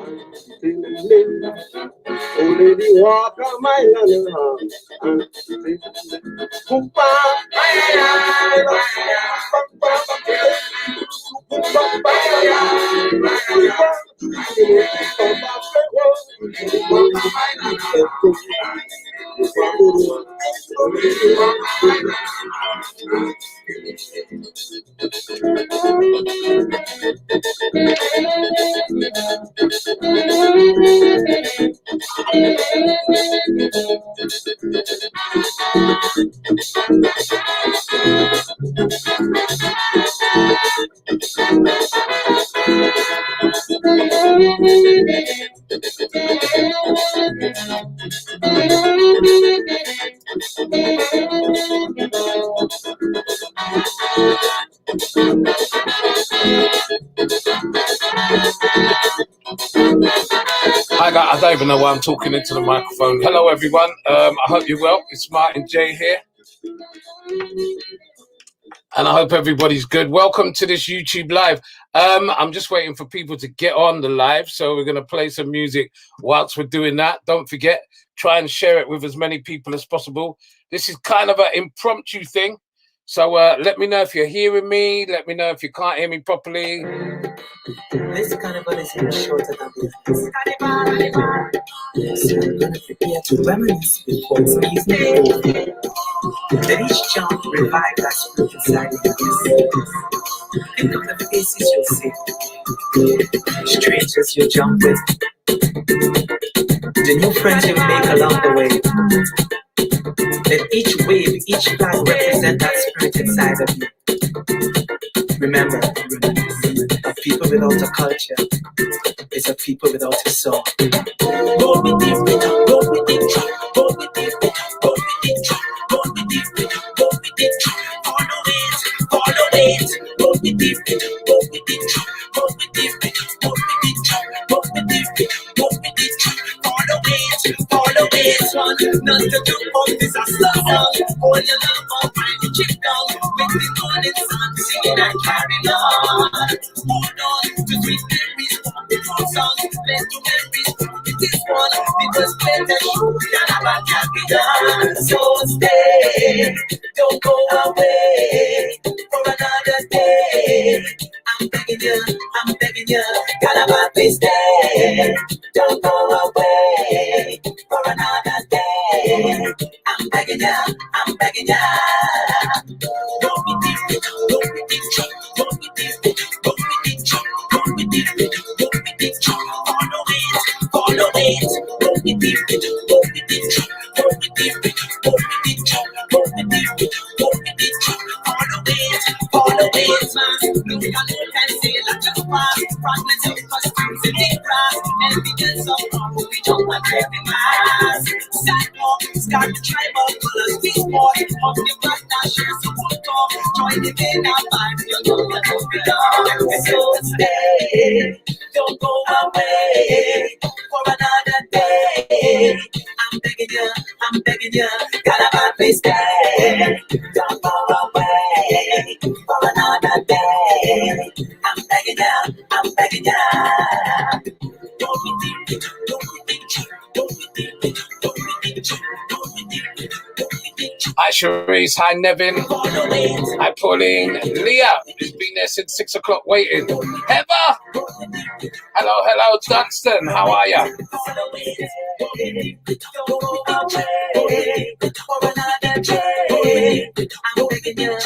Oh, lady, walk on my land. Hi guys, I don't even know why I'm talking into the microphone. Hello everyone, I hope you're well. It's Martin J here. And I hope everybody's good. Welcome to this YouTube live. I'm just waiting for people to get on the live. So we're going to play some music whilst we're doing that. Don't forget, try and share it with as many people as possible. This is kind of an impromptu thing. So let me know if you're hearing me. Let me know if you can't hear me properly. This carnival is even shorter than business. So I'm gonna prepare to reminisce before it's evening over. Let each jump revive that spirit inside of you. Think of the faces you'll see, strangers you jump with, the new friends you make along the way. Let each wave, each flag represent that spirit inside of you. Remember, a people without a culture is a people without a soul. Roll with the rhythm, roll with the drum, roll with the rhythm, roll with the drum, roll with the rhythm, roll with the drum. Follow it, roll with the rhythm, roll with the drum, roll with the rhythm, roll with the drum, roll with the rhythm, roll with the drum. Follow it, one, not to do all this a slow song. Hold your love up, find the chick down, with the morning sun, singing and carry on. Hold on to sweet memories, the old songs, let's do memories. This one, because better you than about carry on. So stay, don't go away for another day. I'm begging you, Calabar, please stay. Don't go away for another day. I'm begging you. Don't be different, don't be different, don't be different, don't be different, don't be different, don't be different. Follow it, don't be different, don't be different, don't be different, don't be different, don't be different, don't be different. Follow it, man. Look at it and say like just pass. Fragments of costumes in the grass. Evidence of power, we jump and every mass. Sidewalk, start the tribal colors, we sport. Of the back now, share some good talk. Join the day now, vibe, you know you don't belong. So stay, don't go away for another day. I'm begging you, Calabar, please stay. Don't go away for another day. I'm begging you. Don't be deep, don't be deep, don't be deep, don't be deep, don't be deep, don't be deep. Hi Sharice, hi Nevin, hi Pauline, Leah, who's been there since 6 o'clock waiting. Heather, hello Dunstan, how are ya? I'm begging you.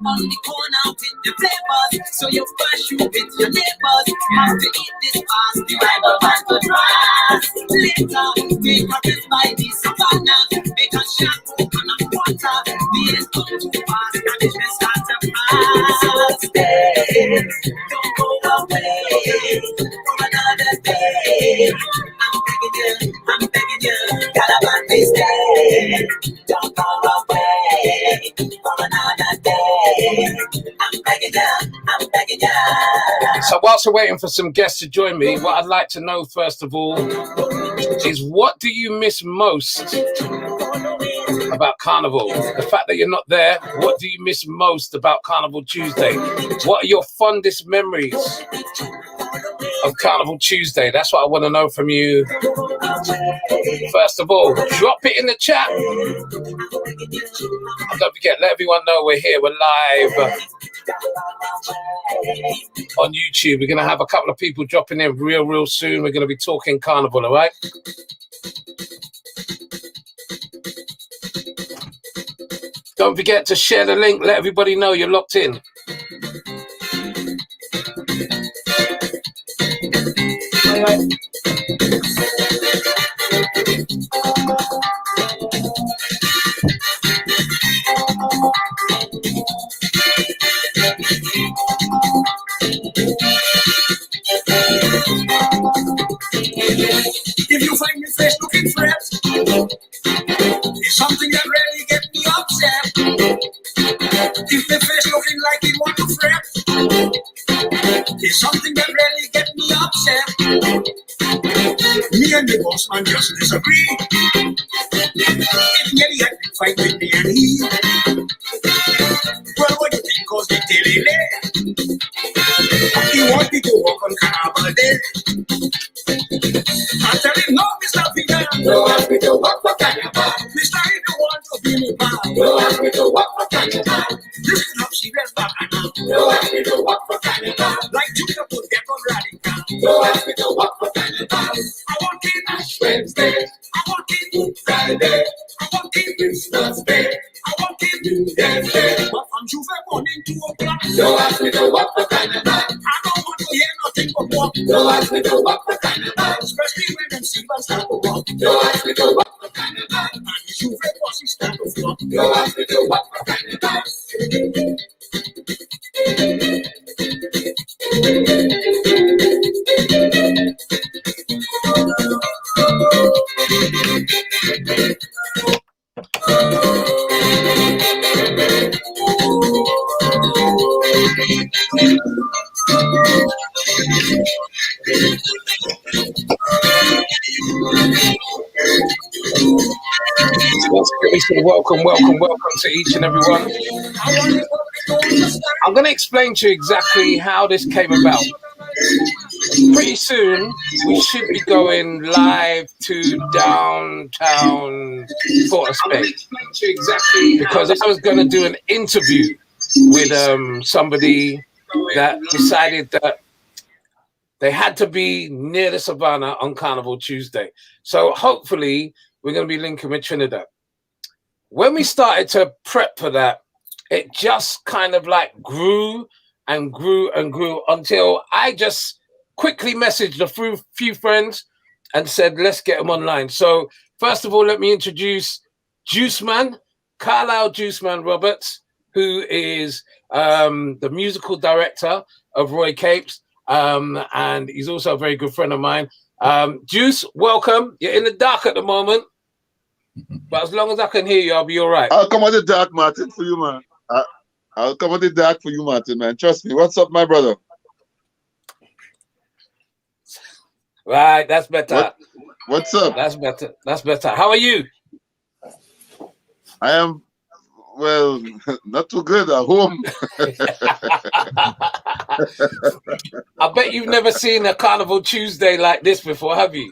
On the corner with the flavors, so you brush you with your neighbors. Have to eat this fast, the rival man could rise. Later, take a rest by the savannah, because shampoo and water, the ends come too fast, and it will start to pass. So stay, don't go away for another day. I'm begging you, Calabar, please stay. Don't go away for another day. I'm begging you, So whilst we're waiting for some guests to join me, what I'd like to know first of all is, what do you miss most about Carnival? The fact that you're not there, what do you miss most about Carnival Tuesday? What are your fondest memories of Carnival Tuesday? That's what I want to know from you. First of all, drop it in the chat. And don't forget, let everyone know we're here. We're live on YouTube. We're going to have a couple of people dropping in real soon. We're going to be talking Carnival, all right? Don't forget to share the link. Let everybody know you're locked in. All right. If you find me fresh looking fresh, it's something that really get me upset. If the fish looking like he want to fret, it's something that really get me upset. Me and the boss man just disagree. If nearly had been fight with me and he, well, what do you think? Cause they tell him he want me to walk on Carnival Day. I tell him, no, Mr. Peter, no ask me to walk for Carnival. Mr. He don't want to be me pal. No ask me to walk for Carnival. This is not serious back now. No ask me to walk for Carnival. Like Junior could get on radical. No ask me to walk for Carnival. I want it Ash Wednesday. I want it Good Friday. I want it Christmas Day. I want it New Year's Day. But from Juve morning to o'clock. No ask me to walk for Carnival. I don't want to hear nothing but walk. No ask me to walk for Carnival. Especially when them silver start to walk. No ask me to walk for Carnival. And the Juve bosses start to flop. No ask me to walk for Carnival. Welcome to each and every one. I'm going to explain to you exactly how this came about. Pretty soon, we should be going live to downtown Port of Spain, because I was going to do an interview with somebody that decided that they had to be near the Savannah on Carnival Tuesday. So hopefully, we're going to be linking with Trinidad. When we started to prep for that, it just kind of like grew and grew and grew until I just quickly messaged a few friends and said, let's get them online. So first of all, let me introduce Juiceman, Carlisle Juiceman Roberts, who is the musical director of Roy Capes, and he's also a very good friend of mine. Juice, welcome. You're in the dark at the moment, but as long as I can hear you, I'll be all right. I'll come out the dark, Martin, for you, man. I'll come out the dark for you, Martin, man. Trust me. What's up, my brother? Right, that's better. What's up? That's better. That's better. How are you? I am, well, not too good at home. I bet you've never seen a Carnival Tuesday like this before, have you?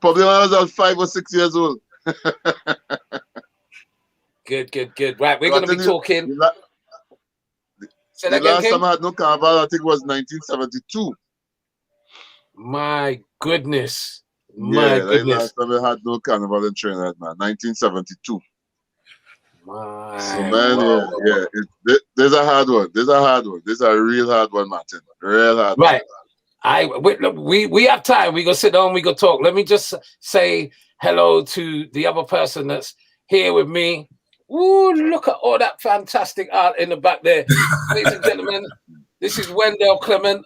Probably when I was about 5 or 6 years old. Good. Right, we're going to be talking. The last time I had no carnival, I think it was 1972. My goodness. Last time I had no carnival in Trinidad, man. 1972. There's a hard one. There's a real hard one, Martin. Real hard one. Right. We have time. We go sit down. We go talk. Let me just say hello to the other person that's here with me. Ooh, look at all that fantastic art in the back there. Ladies and gentlemen, this is Wendell Clement.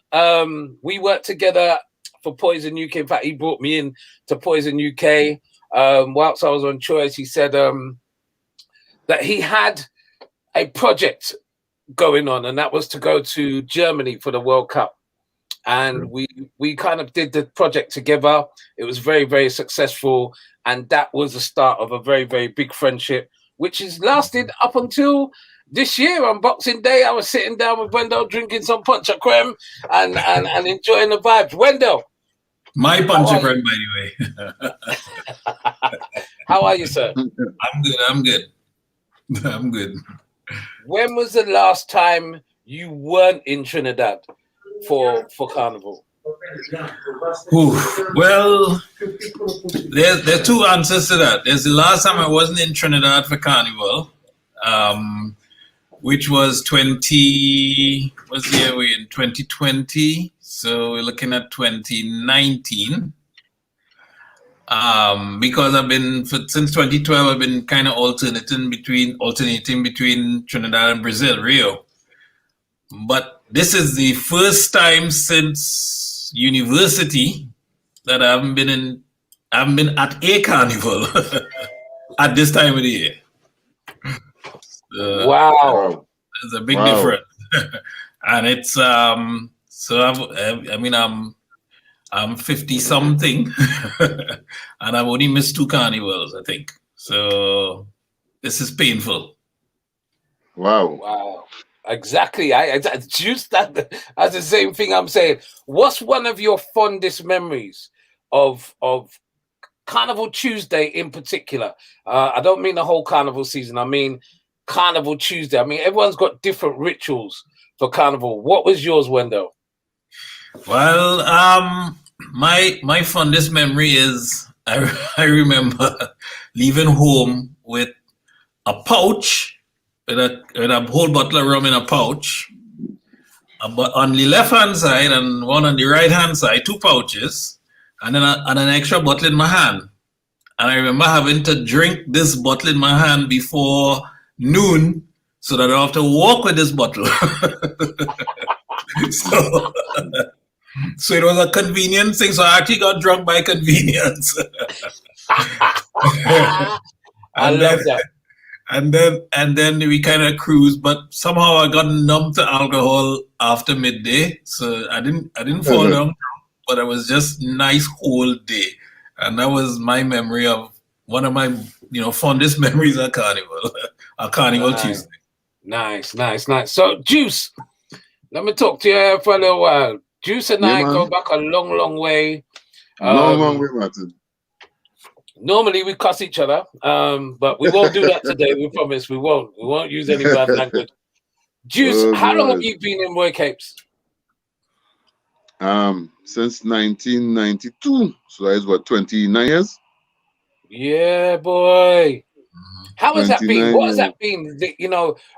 We worked together for Poison UK. In fact, he brought me in to Poison UK. Whilst I was on Choice, he said that he had a project going on, and that was to go to Germany for the World Cup. And we kind of did the project together. It was very, very successful, and that was the start of a very, very big friendship, which has lasted up until this year on Boxing Day. I was sitting down with Wendell drinking some punch creme and enjoying the vibes. Wendell, my punch creme, by the way. How are you, sir? I'm good. When was the last time you weren't in Trinidad for Carnival? Well, there's two answers to that. There's the last time I wasn't in Trinidad for Carnival, which was 2020. So we're looking at 2019. Because since 2012, I've been kind of alternating between Trinidad and Brazil, Rio. But this is the first time since university that I haven't been at a carnival at this time of the year. Wow, there's a big difference, and it's I'm 50 something, and I've only missed 2 carnivals, I think. So this is painful. Wow. Exactly. I just that's the same thing I'm saying. What's one of your fondest memories of Carnival Tuesday in particular? I don't mean the whole Carnival season. I mean Carnival Tuesday. I mean, everyone's got different rituals for Carnival. What was yours, Wendell? Well, my fondest memory is I remember leaving home with a pouch, with a whole bottle of rum in a pouch, but on the left hand side and one on the right hand side, 2 pouches, and then an extra bottle in my hand. And I remember having to drink this bottle in my hand before noon, so that I have to walk with this bottle. So it was a convenient thing. So I actually got drunk by convenience. I love that. And then we kind of cruised, but somehow I got numb to alcohol after midday. So I didn't fall down drunk, but it was just nice whole day. And that was my memory of one of my fondest memories of Carnival. A Carnival Tuesday. Nice. So Juice, let me talk to you for a little while. Juice and I go back a long way. Long way, Martin. Normally we cuss each other, but we won't do that today. We promise we won't. We won't use any bad language. Juice, how long have you been in Roy Capes? Since 1992. So that is what, 29 years? Yeah, boy. How has that been? What has that been?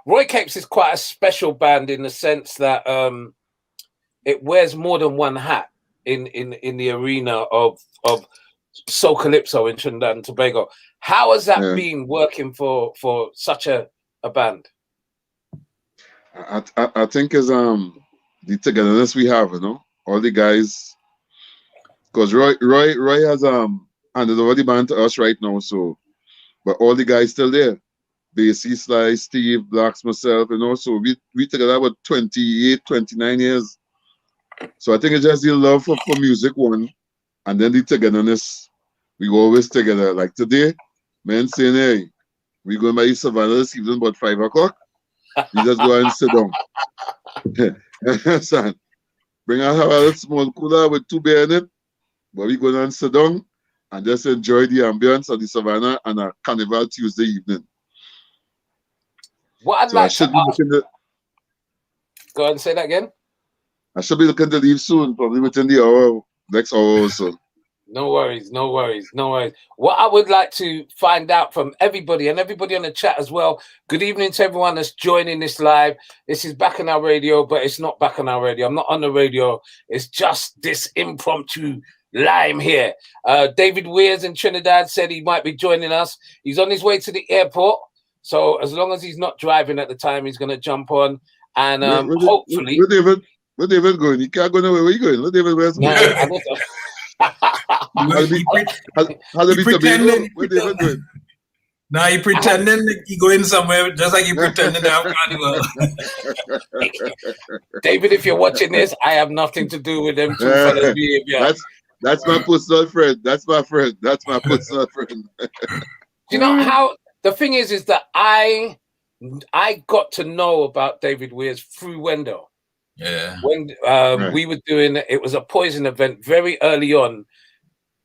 Roy Capes is quite a special band in the sense that it wears more than one hat in the arena of Soul Calypso in Trinidad and Tobago. How has that been working for such a band? I think is the togetherness we have, all the guys, because Roy has handed over the band to us right now, so but all the guys still there. Basie, Sly, Steve, Blacks, myself, so we together about 28, 29 years. So I think it's just the love for music, one, and then the togetherness. We go always together. Like today, men saying, hey, we going by Savannah this evening about 5 o'clock. We just go and sit down. Son, bring out a small cooler with 2 beer in it, but we go and sit down and just enjoy the ambience of the Savannah and a Carnival Tuesday evening. What I'd like to ask... Go ahead and say that again. I should be looking to leave soon, probably within the next hour or so. No worries. What I would like to find out from everybody and everybody on the chat as well. Good evening to everyone that's joining this live. This is Bacchanal Radio, but it's not Bacchanal Radio. I'm not on the radio. It's just this impromptu lime here. David Weirs in Trinidad said he might be joining us. He's on his way to the airport. So as long as he's not driving at the time, he's going to jump on. And hopefully... Where David going? He can't go nowhere. Where you going? Where David where's going? Where David going? Now you pretending that you going somewhere just like you pretending to have Carnival. David, if you're watching this, I have nothing to do with them two fellas behavior. That's my personal friend. That's my friend. That's my personal friend. You know how the thing is that I got to know about David Weirs through Wendell. Yeah. When we were doing it was a Poison event very early on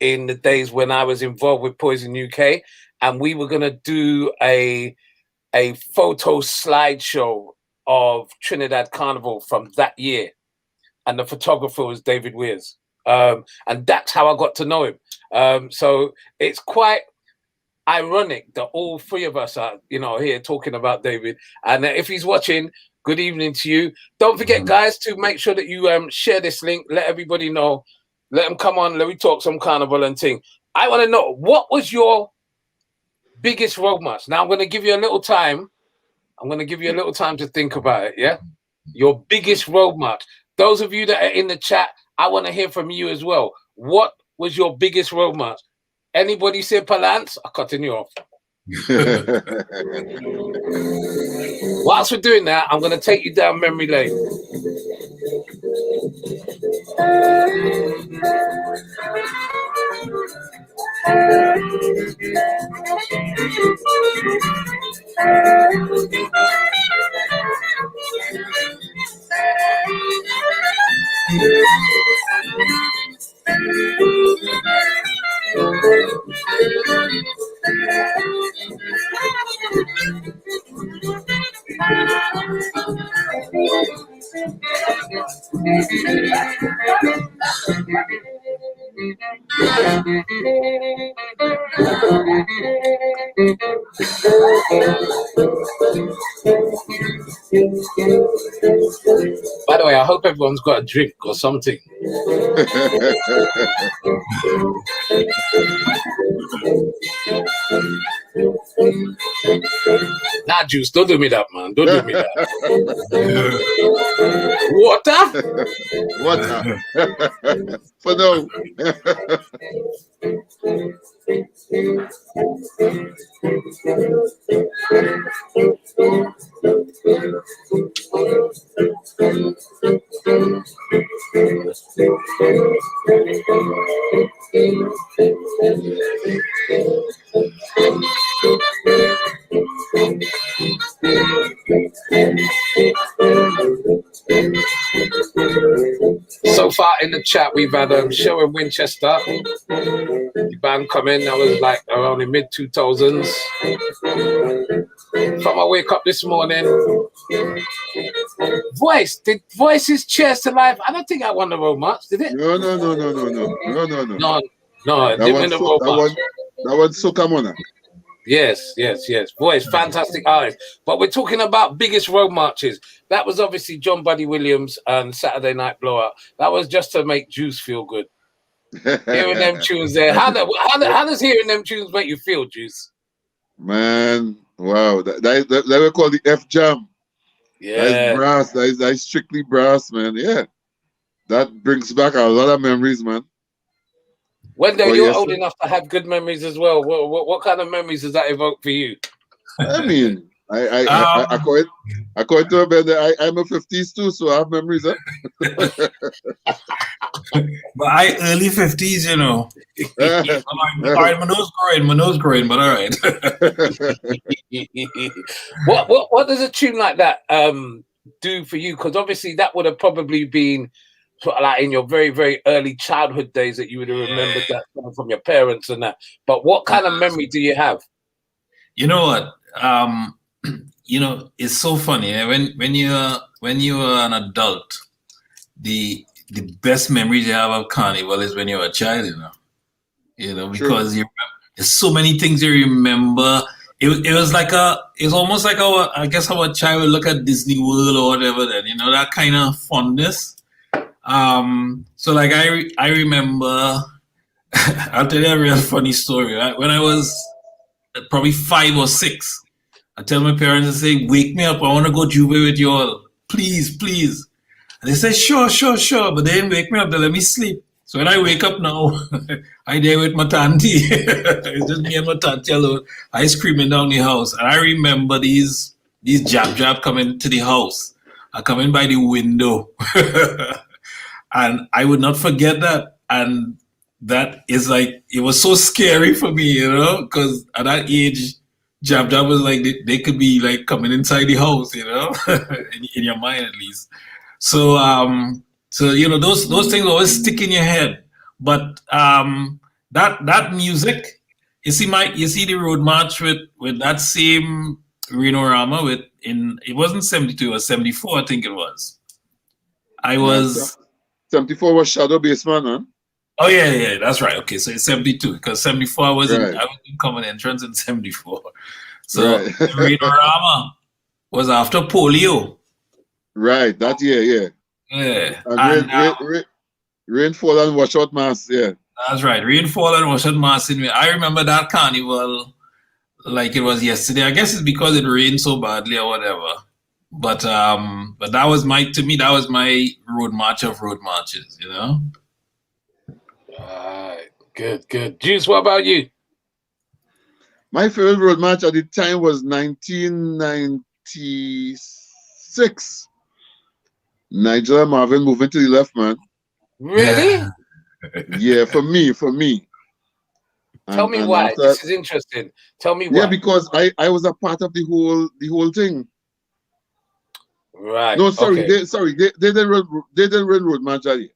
in the days when I was involved with Poison UK, and we were gonna do a photo slideshow of Trinidad Carnival from that year, and the photographer was David Weirs, and that's how I got to know him. So it's quite ironic that all three of us are, here talking about David. And if he's watching, good evening to you. Don't forget, guys, to make sure that you share this link. Let everybody know. Let them come on. Let me talk some Carnival and thing. I want to know, what was your biggest road march? Now I'm going to give you a little time. I'm going to give you a little time to think about it. Yeah, your biggest road march. Those of you that are in the chat, I want to hear from you as well. What was your biggest road march? Anybody say Palance? I'll cut you off. Whilst we're doing that, I'm going to take you down memory lane. By the way, I hope everyone's got a drink or something. Nah, Juice, don't do me that, man. Don't do me that. Water. For no. So far in the chat, we've had Show in Winchester. The band come in, that was like around the mid-2000s. From I wake up this morning, Voice, did Voice's Cheers to Life? I don't think I won the road march, did it? No. No, it That didn't win the road march. That one's Soca Monarch. Yes. Voice, fantastic artist. But we're talking about biggest road marches. That was obviously John Buddy Williams and Saturday Night Blowout. That was just to make Juice feel good. Hearing them tunes there. How does hearing them tunes make you feel, Juice? Man, wow. That we call the F Jam. Yeah. That's brass. That's strictly brass, man. Yeah. That brings back a lot of memories, man. Wendell, you're old enough to have good memories as well. What kind of memories does that evoke for you? I mean, according to Bender, I'm a 50s too, so I have memories. Huh? But I early 50s, you know. All right, my nose growing, but all right. What does a tune like that do for you? Because obviously that would have probably been sort of like in your very, very early childhood days that you would have remembered that from your parents and that. But what kind of memory do you have? You know what? It's so funny. When you're an adult, the best memories you have of Carnival is when you're a child, because there's so many things you remember. It's almost like I guess how a child would look at Disney World or whatever, then, that kind of fondness. So like I remember, I'll tell you a real funny story. Right? When I was probably 5 or 6, I tell my parents, I say, wake me up, I want to go Juve with you all. Please. And they say, sure. But they didn't wake me up, they let me sleep. So when I wake up now, I there with my tanty. It's just me and my tanty alone. I screaming down the house. And I remember these jab coming to the house. I come in by the window. And I would not forget that. And that is like, it was so scary for me, you know, because at that age, jab was like, they could be like coming inside the house, you know, in your mind at least. So, so you know, those things always stick in your head. But that music, you see the road march with that same Reno-Rama it wasn't 72 or 74, I think it was. I was 74 was Shadow Baseman, huh? Oh yeah, that's right. Okay, so it's 72 because 74 I was Right. in common entrance in 74. So Right. Reno-Rama was after polio. Right, that year, yeah. Yeah. And rainfall and washout mass, yeah. That's right. Rainfall and washout mass in me. I remember that carnival like it was yesterday. I guess it's because it rained so badly or whatever. But that was my road march of road marches, you know? Right. Good. Juice, what about you? My favorite road march at the time was 1996. Nigel and Marvin moving to the left, man. Really? Yeah, for me. Tell me why. This is interesting. Tell me why. Yeah, because I was a part of the whole thing. Right. No, sorry, okay. they didn't run road march that year.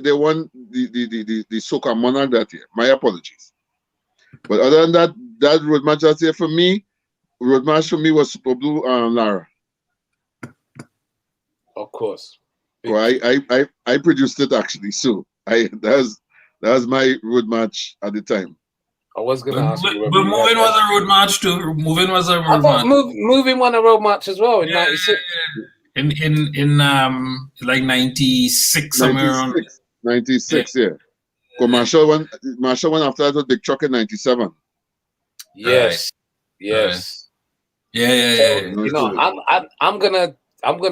They won the Soca Monarch that year. My apologies. But other than that road march that year for me, road march for me was Super Blue and Lara. Of course. So I produced it actually. So that was my road march at the time. I was gonna ask you. But Moving was a road march too. Moving was a road march. Moving won a road march as well in '96. In like 96 somewhere around. 96, yeah. So Marshall went after that with Big Truck in 97. Yes. Right. Yes. Yeah. So, you know, I'm gonna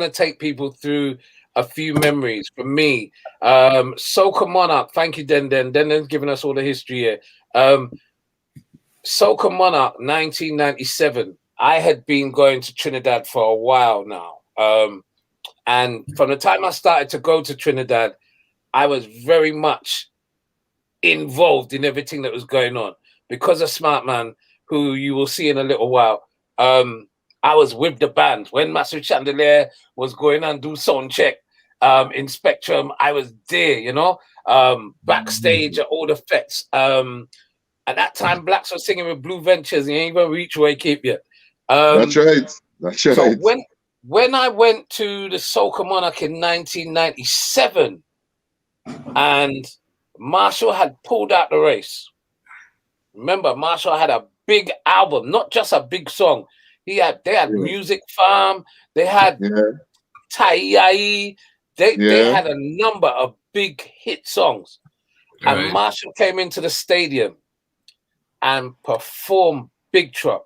take people through a few memories. For me, Soca Monarch. Thank you, Den. Den's giving us all the history here. Soca Monarch, 1997. I had been going to Trinidad for a while now. And from the time I started to go to Trinidad, I was very much involved in everything that was going on. Because of Smart Man, who you will see in a little while, I was with the band. When Massive Chandelier was going and do sound check in Spectrum, I was there, you know, backstage at all the fets. At that time, Blacks were singing with Blue Ventures. You ain't even reach where I keep yet. That's right. So when I went to the Soca Monarch in 1997, and Marshall had pulled out the race. Remember, Marshall had a big album, not just a big song. They had Music Farm, they had Tai. They had a number of big hit songs. Right. And Marshall came into the stadium and performed Big Truck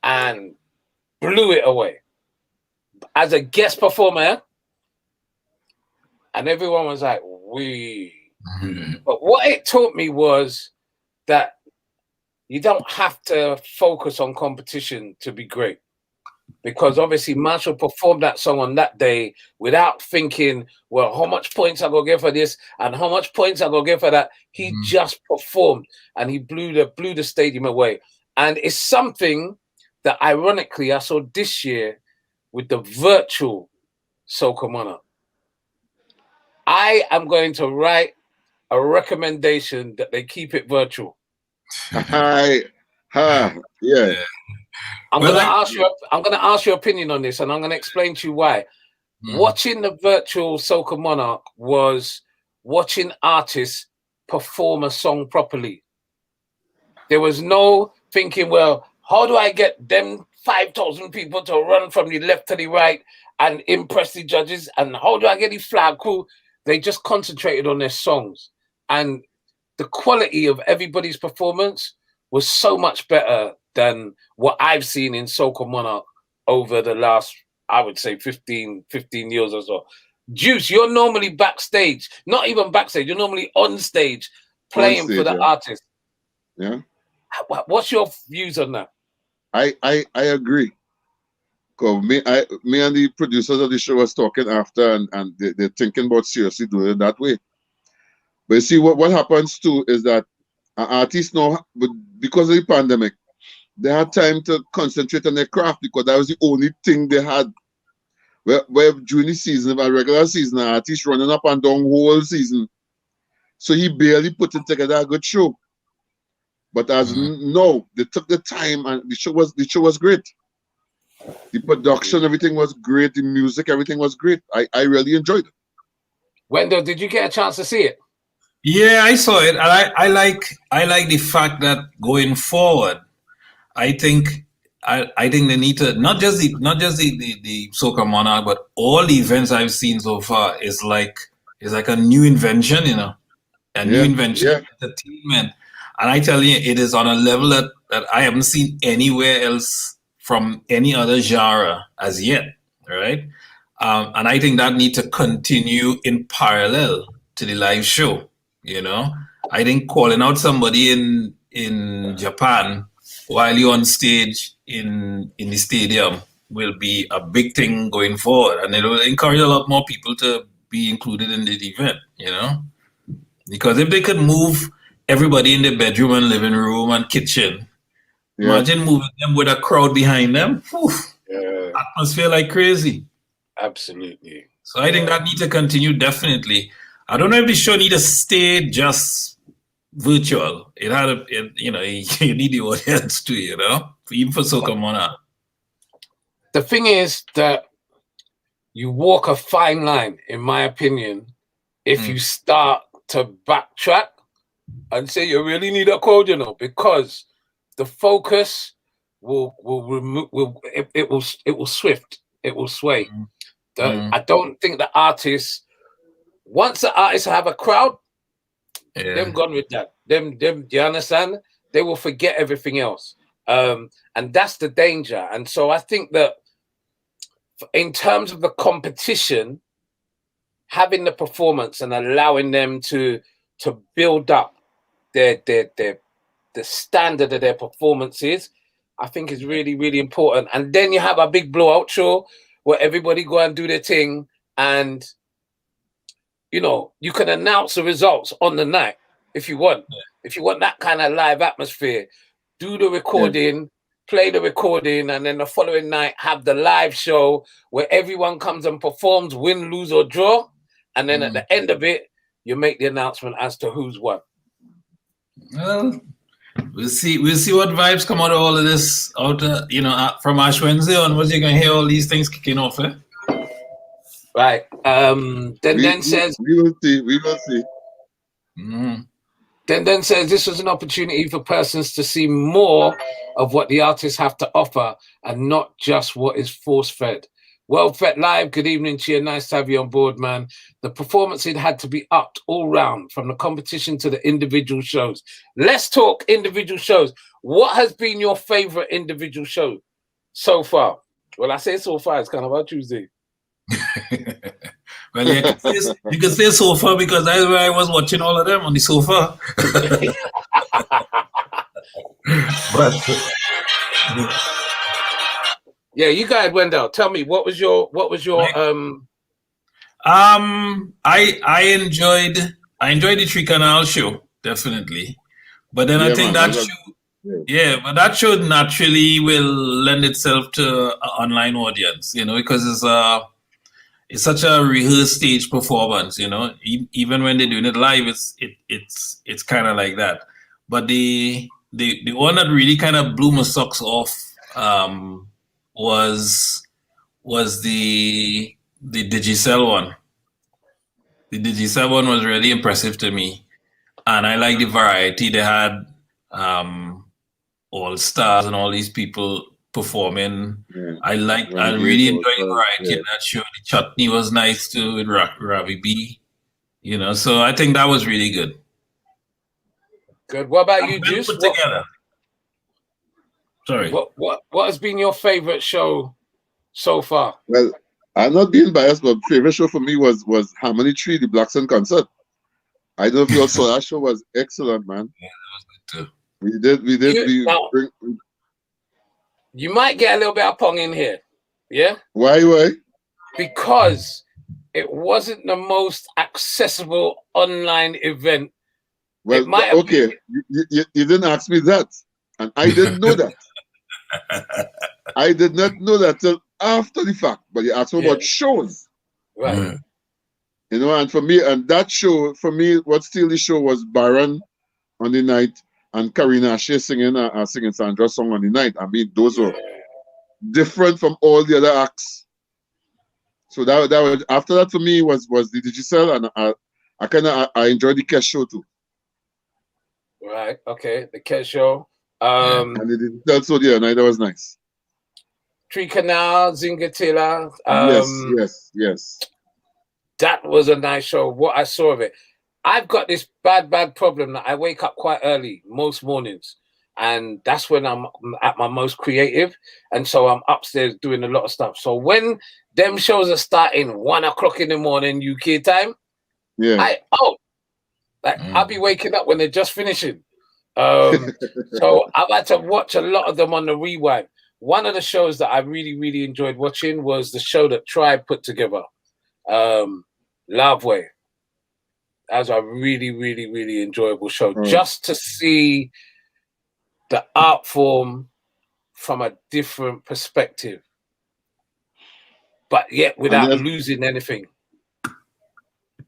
and blew it away as a guest performer. And everyone was like, "Wee." But what it taught me was that you don't have to focus on competition to be great. Because obviously Marshall performed that song on that day without thinking, well, how much points I gonna get for this and how much points I gonna get for that. He just performed and he blew the stadium away. And it's something that ironically I saw this year with the virtual Soca Monarch. I am going to write a recommendation that they keep it virtual. Yeah. I'm gonna ask your opinion on this, and I'm gonna explain to you why. Watching the virtual Soca Monarch was watching artists perform a song properly. There was no thinking, well, how do I get them 5,000 people to run from the left to the right and impress the judges? And how do I get the flag crew? They just concentrated on their songs. And the quality of everybody's performance was so much better than what I've seen in Soca Monarch over the last, I would say, 15 years or so. Juice, you're normally backstage, not even backstage. You're normally on stage playing stage, for the yeah. artist. Yeah. What's your views on that? I agree. Cause me and the producers of the show was talking after, and they're thinking about seriously doing it that way. But you see, what happens too is that artists now, but because of the pandemic, they had time to concentrate on their craft because that was the only thing they had. Where during the season, a regular season, an artist running up and down whole season, so he barely putting together a good show. But as no, they took the time, and the show was great. The production, everything was great. The music, everything was great. I really enjoyed it. Wendell, did you get a chance to see it? Yeah, I saw it, and I like the fact that going forward, I think they need to not just the Soca Monarch, but all the events I've seen so far is like a new invention, new invention of entertainment. And I tell you, it is on a level that I haven't seen anywhere else from any other genre as yet, right? And I think that needs to continue in parallel to the live show. I think calling out somebody in Japan while you're on stage in the stadium will be a big thing going forward, and it will encourage a lot more people to be included in the event. Because if they could move everybody in the bedroom and living room and kitchen, imagine moving them with a crowd behind them. Atmosphere like crazy. Absolutely. So I think that needs to continue, definitely. I don't know if the show need to stay just virtual. It had you need the audience too, even for Soca Monarch. The thing is that you walk a fine line, in my opinion, if you start to backtrack and say you really need a crowd, because the focus will sway. I don't think the artists, once the artists have a crowd, them gone with that. Them, do you understand? They will forget everything else. And that's the danger. And so I think that in terms of the competition, having the performance and allowing them to build up the standard of their performances, I think is really, really important. And then you have a big blowout show where everybody go and do their thing, and you can announce the results on the night if you want. If you want that kind of live atmosphere, do the recording, play the recording, and then the following night have the live show where everyone comes and performs, win, lose, or draw. And then at the end of it, you make the announcement as to who's won. Well, we'll see what vibes come out of all of this. From Ash Wednesday onwards, you're gonna hear all these things kicking off, eh? Right. Then says we will see. Then says this was an opportunity for persons to see more of what the artists have to offer and not just what is force fed. Well Fed Live, good evening to you. Nice to have you on board, man. The performance had to be upped all round, from the competition to the individual shows. Let's talk individual shows. What has been your favorite individual show so far? Well, I say so far, it's Carnival Tuesday. Well, you can say so far because that's where I was watching all of them on the sofa. Yeah, you guys, Wendell. Tell me, what was your I enjoyed the Three Canal show, definitely. But then I think that show naturally will lend itself to an online audience, because it's such a rehearsed stage performance, even when they're doing it live, it's kind of like that. But the one that really kind of blew my socks off was the Digicel one. The Digicel one was really impressive to me, and I like the variety they had. All stars and all these people performing. I really enjoyed the variety in that show. The chutney was nice too with Ravi B. So I think that was really good. Good. What about you, Juice? Put together. Sorry. What has been your favorite show so far? Well, I'm not being biased, but favorite show for me was Harmony 3, the Black Sun concert. I don't know if you all saw that show. Was excellent, man. Yeah, that was good too. You might get a little bit of pong in here, yeah? Why? Because it wasn't the most accessible online event. Well, okay, you didn't ask me that, and I didn't know that. I did not know that till after the fact. But you asked me about shows, right? You know, and for me, and that show for me, what steal the show was Baron on the night and Karina Ashe singing Sandra's song on the night. I mean, those were different from all the other acts. So that was after that for me was the Digicel, and I enjoyed the Kes show too. Right. Okay. The Kes show. And the Digicel show the other night, that was nice. Tree Canal, Zingatilla. Yes. That was a nice show. What I saw of it. I've got this bad problem that I wake up quite early most mornings, and that's when I'm at my most creative, and so I'm upstairs doing a lot of stuff. So when them shows are starting 1 o'clock in the morning UK time, I'll be waking up when they're just finishing. So I've had to watch a lot of them on the rewind. One of the shows that I really enjoyed watching was the show that Tribe put together, Love Way. That was a really enjoyable show, just to see the art form from a different perspective, but yet without losing anything.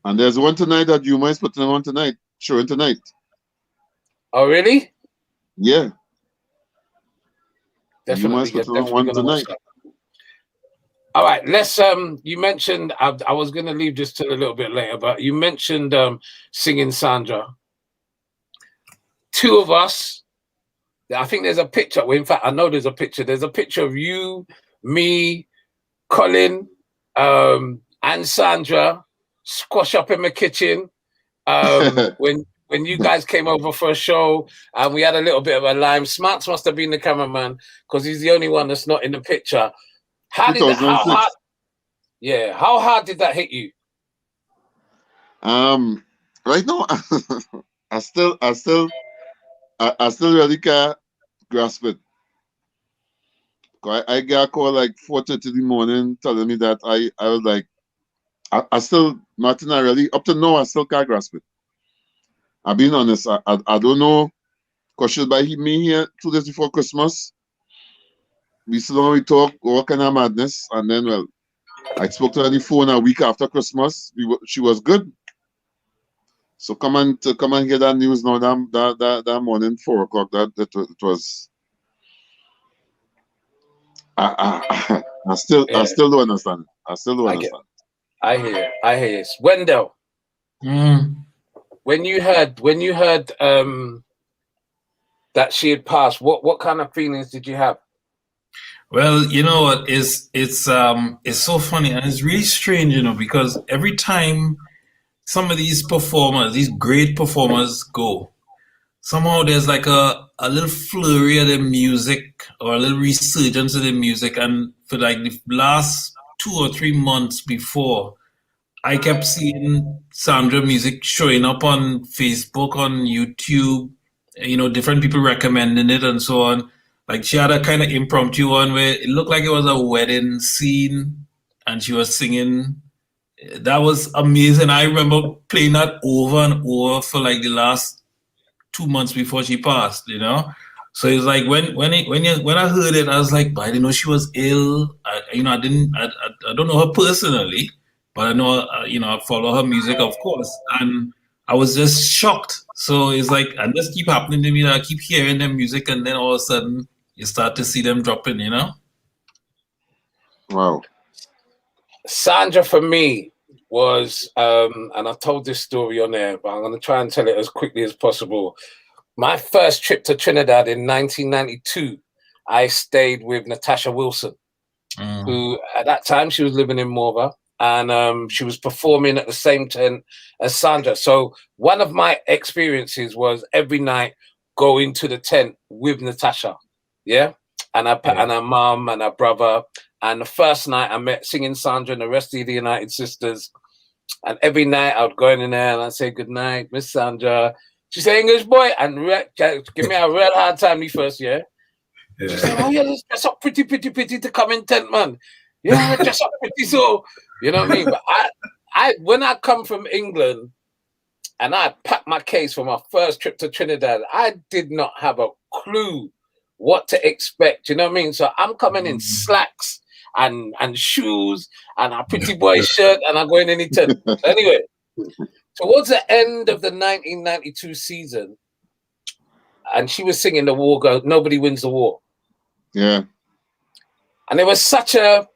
And there's one tonight that you might put on tonight, showing tonight. Oh, really? Yeah. Definitely one tonight. All right, let's you mentioned I was gonna leave this till a little bit later, but you mentioned singing Sandra. Two of us, I think there's a picture. Well, in fact, I know there's a picture. There's a picture of you, me, Colin, and Sandra squash up in the kitchen when you guys came over for a show, and we had a little bit of a lime. Smarts must have been the cameraman because he's the only one that's not in the picture. How hard did that hit you? Right now, I still really can't grasp it. I got a call like 4:30 in the morning telling me that I was like, I still, Martin, up to now, I still can't grasp it. I'm being honest, I don't know, because she'll buy me here 2 days before Christmas. We talk, all kind of madness, and then, well, I spoke to her on the phone a week after Christmas. She was good. So come and hear that news now that morning, 4 o'clock, that it was. I still don't understand. I still don't understand. I hear it. Wendell. When you heard that she had passed, what kind of feelings did you have? Well, you know what, it's so funny, and it's really strange, you know, because every time some of these performers, these great performers go, somehow there's like a little flurry of the music or a little resurgence of the music. And for like the last 2 or 3 months before, I kept seeing Sandra music showing up on Facebook, on YouTube, you know, different people recommending it and so on. Like she had a kind of impromptu one where it looked like it was a wedding scene and she was singing. That was amazing. I remember playing that over and over for like the last 2 months before she passed, you know? So it's like when I heard it, I was like, I didn't know she was ill. I don't know her personally, but I know, I follow her music, of course. And I was just shocked. So it's like, and this keep happening to me that I keep hearing their music, and then all of a sudden you start to see them dropping, you know? Wow. Sandra for me was, and I've told this story on there, but I'm going to try and tell it as quickly as possible. My first trip to Trinidad in 1992, I stayed with Natasha Wilson, who at that time she was living in Morva, and she was performing at the same tent as Sandra. So one of my experiences was every night going to the tent with Natasha, and her mom and her brother And the first night I met Singing Sandra and the rest of the United Sisters. And every night I would go in there and I'd say, good night, Miss Sandra. She said, English boy, and give me a real hard time the first year. She said, oh, yeah, let's dress up pretty to come in tent, man. Yeah, dress up pretty, so, you know what I mean? But when I come from England and I packed my case for my first trip to Trinidad, I did not have a clue what to expect, you know what I mean? So I'm coming in slacks and shoes and a pretty boy shirt, and I'm going in the tent. So anyway, towards the end of the 1992 season, and she was singing the war goes, nobody wins the war. Yeah. And there was such a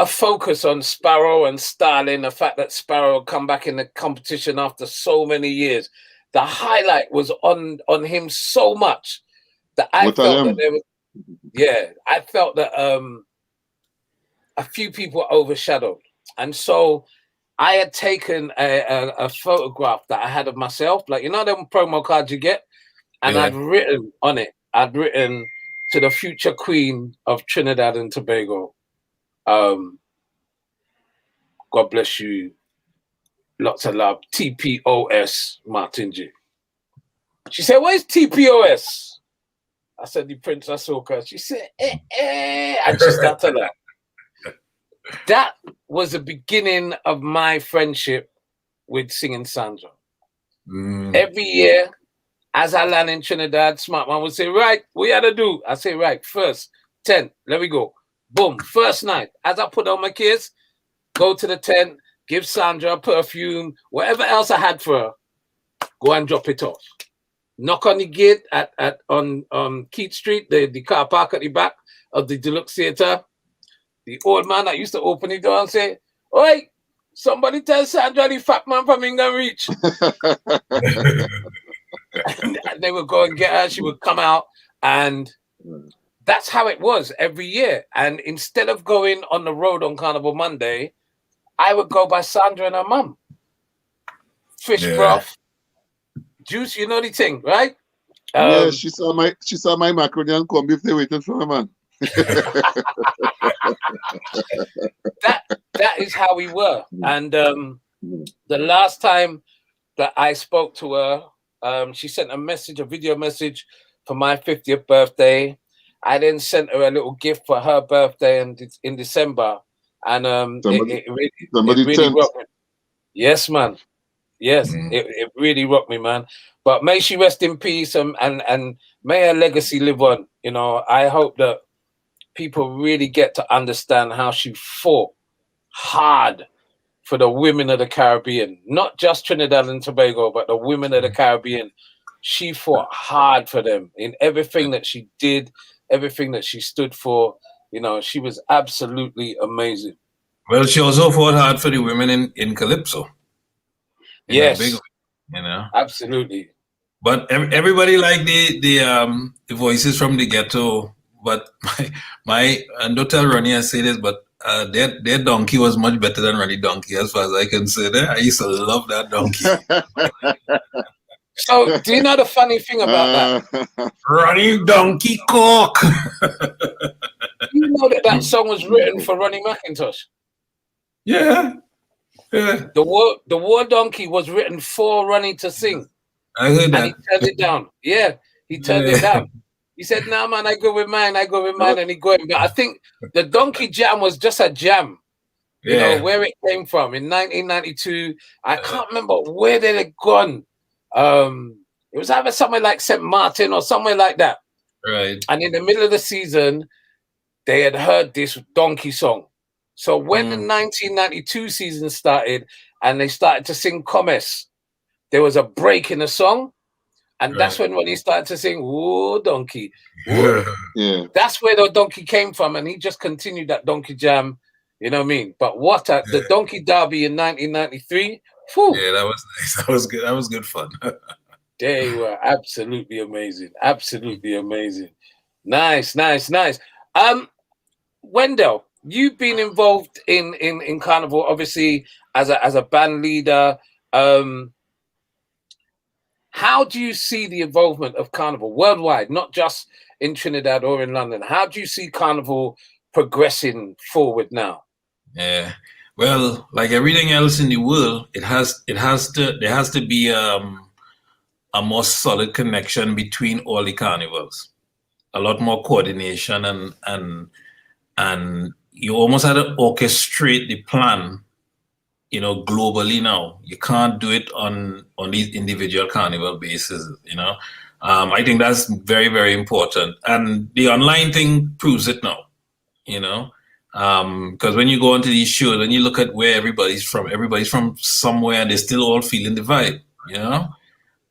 focus on Sparrow and Starling, the fact that Sparrow had come back in the competition after so many years. The highlight was on him so much that I felt that there was, I felt that a few people were overshadowed. And so I had taken a photograph that I had of myself, like, you know, them promo cards you get? And I'd written on it, to the future queen of Trinidad and Tobago. God bless you. Lots of love. TPOS, Martin G. She said, what is TPOS? I said, the Princess Soca. She said, and she started that. That was the beginning of my friendship with Singing Sandra. Every year, as I land in Trinidad, Smart Man would say, right, what you had to do? I say, right, first, 10, let me go. Boom, first night. As I put on my case, go to the tent, give Sandra perfume, whatever else I had for her, go and drop it off. Knock on the gate on Keith Street, the car park at the back of the Deluxe Theatre. The old man that used to open the door and say, oi, somebody tell Sandra the fat man from England reach. And they would go and get her. She would come out, and that's how it was every year. And instead of going on the road on Carnival Monday, I would go by Sandra and her mum. Fish broth, juice, you know the thing, right? Yeah, she saw my macaroni and come if they waited for her, man. that is how we were. And the last time that I spoke to her, she sent a video message for my 50th birthday. I then sent her a little gift for her birthday in December. And it really rocked me. Yes, man. Yes, it really rocked me, man. But may she rest in peace, and may her legacy live on. You know, I hope that people really get to understand how she fought hard for the women of the Caribbean, not just Trinidad and Tobago, but the women of the Caribbean. She fought hard for them in everything that she did, everything that she stood for. You know, she was absolutely amazing. Well, she also fought hard for the women in Calypso. Yes, big, you know, absolutely. But everybody liked the voices from the ghetto. But my and don't tell Ronnie I say this, but their donkey was much better than Ronnie Donkey, as far as I consider. I used to love that donkey. So, do you know the funny thing about that? Ronnie Donkey Cock. You know that song was written for Ronnie McIntosh? Yeah. The war donkey was written for Ronnie to sing. I heard that. And he turned it down. Yeah, he turned it down. He said, "No, man, I go with mine, and he going." But I think the Donkey Jam was just a jam. You know, where it came from in 1992. I can't remember where they had gone. It was either somewhere like St. Martin or somewhere like that. Right. And in the middle of the season, they had heard this donkey song. So when the 1992 season started and they started to sing Commerce, there was a break in the song. And that's when he started to sing, "Whoa, donkey." Whoa. Yeah. That's where the donkey came from. And he just continued that donkey jam. You know what I mean? But the Donkey Derby in 1993. Whew, yeah, that was nice. That was good. That was good fun. they were absolutely amazing. Absolutely amazing. Nice. Wendell, you've been involved in Carnival, obviously, as a band leader. How do you see the involvement of Carnival worldwide, not just in Trinidad or in London? How do you see Carnival progressing forward now? Yeah. Well, like everything else in the world, there has to be a more solid connection between all the carnivals. A lot more coordination and you almost had to orchestrate the plan, globally now. You can't do it on these individual carnival bases, I think that's very, very important. And the online thing proves it now, because when you go onto these shows and you look at where everybody's from somewhere and they're still all feeling the vibe,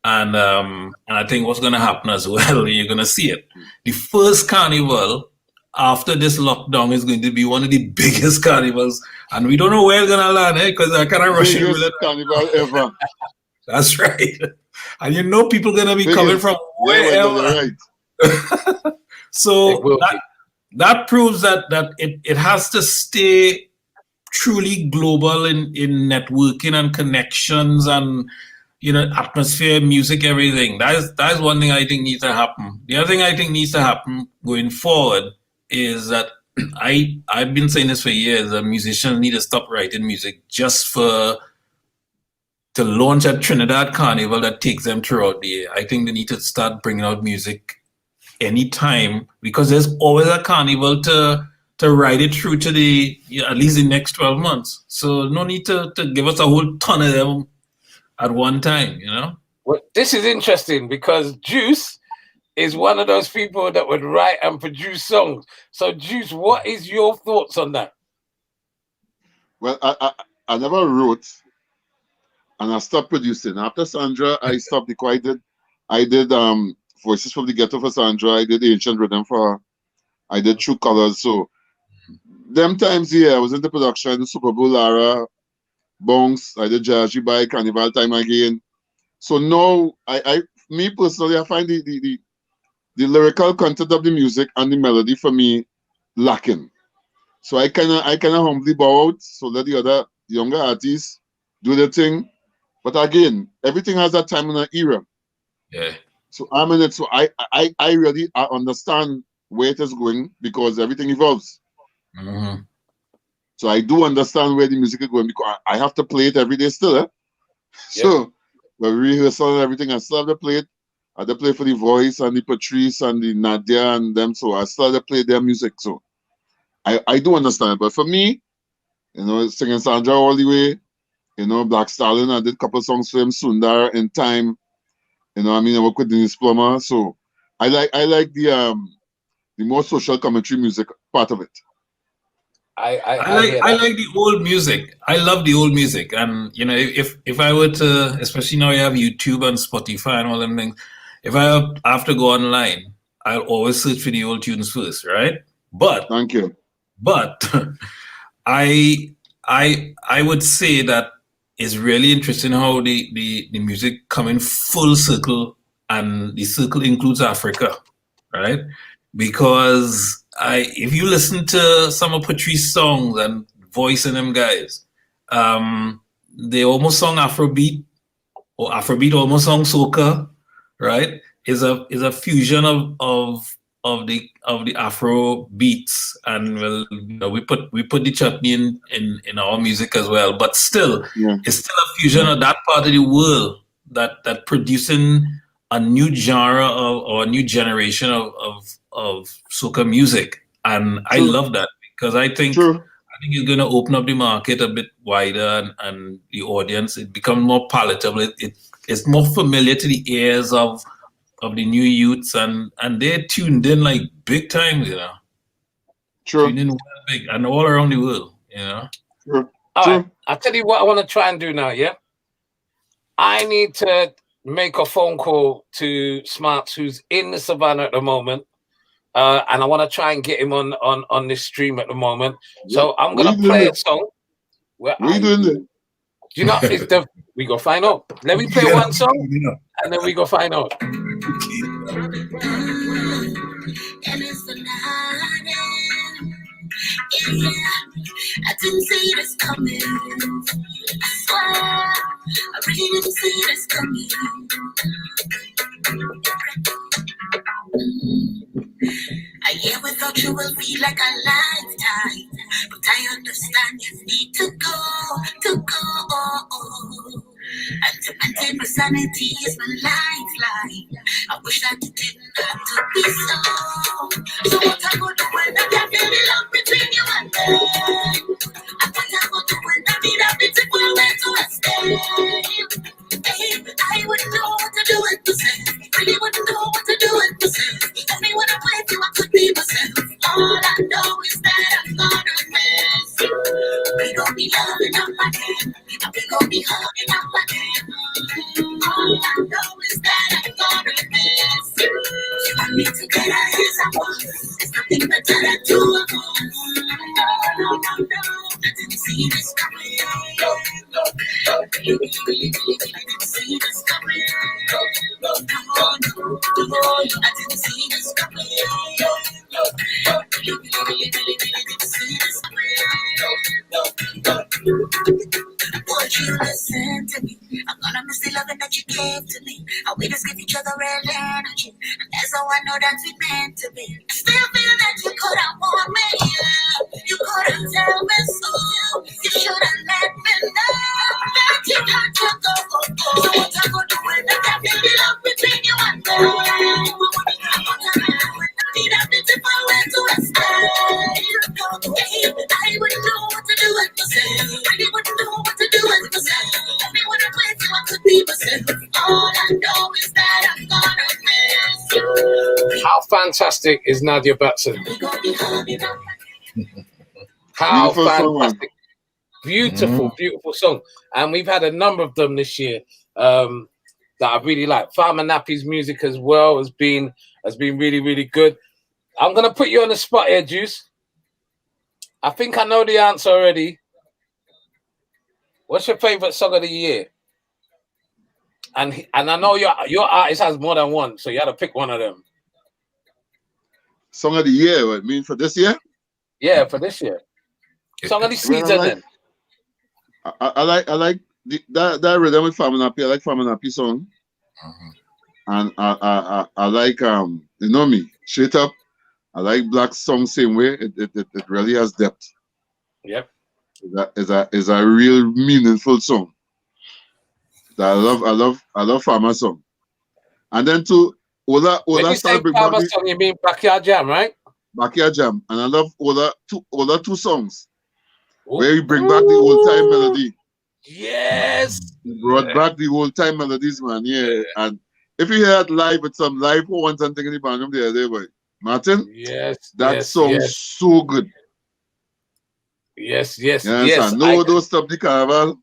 And I think what's going to happen as well, you're going to see it. The first carnival after this lockdown is going to be one of the biggest carnivals, and we don't know where it's going to land, because I kind of rushing with it. Carnival ever. That's right. And people going to be coming from wherever. Right. So that proves that it has to stay truly global in networking and connections and atmosphere, music, everything. That is one thing I think needs to happen. The other thing I think needs to happen going forward is that I've been saying this for years, that musicians need to stop writing music just to launch a Trinidad Carnival that takes them throughout the year. I think they need to start bringing out music anytime, because there's always a carnival to ride it through to at least the next 12 months. So no need to give us a whole ton of them at one time, Well, this is interesting because Juice is one of those people that would write and produce songs. So, Juice, what is your thoughts on that? Well, I never wrote, and I stopped producing. After Sandra, I stopped because I did Voices from the Ghetto for Sandra. I did Ancient Rhythm for her. I did True Colors. So, them times, I was in the production, the Super Bowl, Lara, Bounce, I did Jaji by Carnival Time Again. So now, me personally, I find the lyrical content of the music and the melody for me lacking. So I kind of humbly bow out, so let the other younger artists do their thing. But again, everything has a time and an era. Yeah. So I'm in it. So I really understand where it is going, because everything evolves. Mm-hmm. So I do understand where the music is going, because I have to play it every day still. Yep. So when we rehearsal and everything, I still have to play it. I had to play for the Voice and the Patrice and the Nadia and them. So I still have to play their music. So I do understand. But for me, singing Sandra all the way, Black Stallion, I did a couple of songs for him, Sundar, In Time. I work with Dennis Plummer. So I like the more social commentary music part of it. I like the old music. I love the old music, and if I were to, especially now you have YouTube and Spotify and all them things, if I have to go online, I'll always search for the old tunes first, right? But thank you. But I would say that it's really interesting how the music come in full circle, and the circle includes Africa, right? Because if you listen to some of Patrice's songs and Voice and them guys, they almost song Afrobeat, or Afrobeat almost song soca, right? Is a fusion of the Afro beats, and we put the chutney in our music as well. But still, it's still a fusion of that part of the world that producing a new genre or a new generation of soca music. And I love that, because I think it's going to open up the market a bit wider, and the audience, it becomes more palatable. It's more familiar to the ears of the new youths, and they're tuned in like big time, tuned in big, and all around the world, All right, I'll tell you what I want to try and do now. I need to make a phone call to Smarts, who's in the Savannah at the moment. And I want to try and get him on this stream at the moment. So I'm gonna play a song. What are you doing there? We go find out. Let me play one song, and then we go find out. I didn't see this coming. I swear, I really didn't see this coming. I hear with thought you will feel like a lifetime, but I understand you need to go. And to maintain my sanity is my lifeline. I wish that it didn't have to be so. So what I go do when I can feel the love between you and me? And what I go do when I need a beautiful way to escape? Babe, I wouldn't know what to do with myself. Really wouldn't know what to do with myself. Tell me when I'm with you, I could be myself. All I know is that I'm gonna miss you. We gon' be loving up again. We gon' be hugging up again. All I know is that I'm gonna miss you. You and me together is a one. There's nothing better than two of us. No. I didn't see this coming. I didn't see this coming. No. I didn't see this coming. Would you listen to me? I'm gonna miss the loving that you gave to me. And we just give each other real energy. And that's how I know that we meant to be. I still feel that you could have warned me. You could have told me so. You should have let me know that you had to go. So what I gonna do when I can feel the love between you and me? I need a beautiful way to escape. I wouldn't know what to do with myself. Really wouldn't know what to do with myself. Tell me when I'm with you, I could be myself. All I know is that I'm gonna miss you. How fantastic is Nadia Batson? How Beautiful song, man. fantastic. Beautiful song. And we've had a number of them this year that I really like. Farmer Nappy's music as well has been really, really good. I'm going to put you on the spot here, Juice. I think I know the answer already. What's your favorite song of the year? And I know your artist has more than one, so you had to pick one of them. Song of the year, what mean for this year? Yeah, for this year. Song of the season, then. I like that rhythm with Farmer Nappy. I like Farmer Nappy song. And I like you know me, straight up. I like Black song same way. It really has depth. Yep. Is a real meaningful song. That I love Farmer song. And then to Ola when you say Farmer song, you mean Backyard Jam, right? Backyard Jam. And I love Ola two songs. Ooh. Where he bring back the old time melody. Yes. He brought back the old time melodies, man. Yeah. And if you hear it live with some live horns and things in the background the other day, boy. Martin? Yes. That song is so good. Yes. No, don't stop the carnival.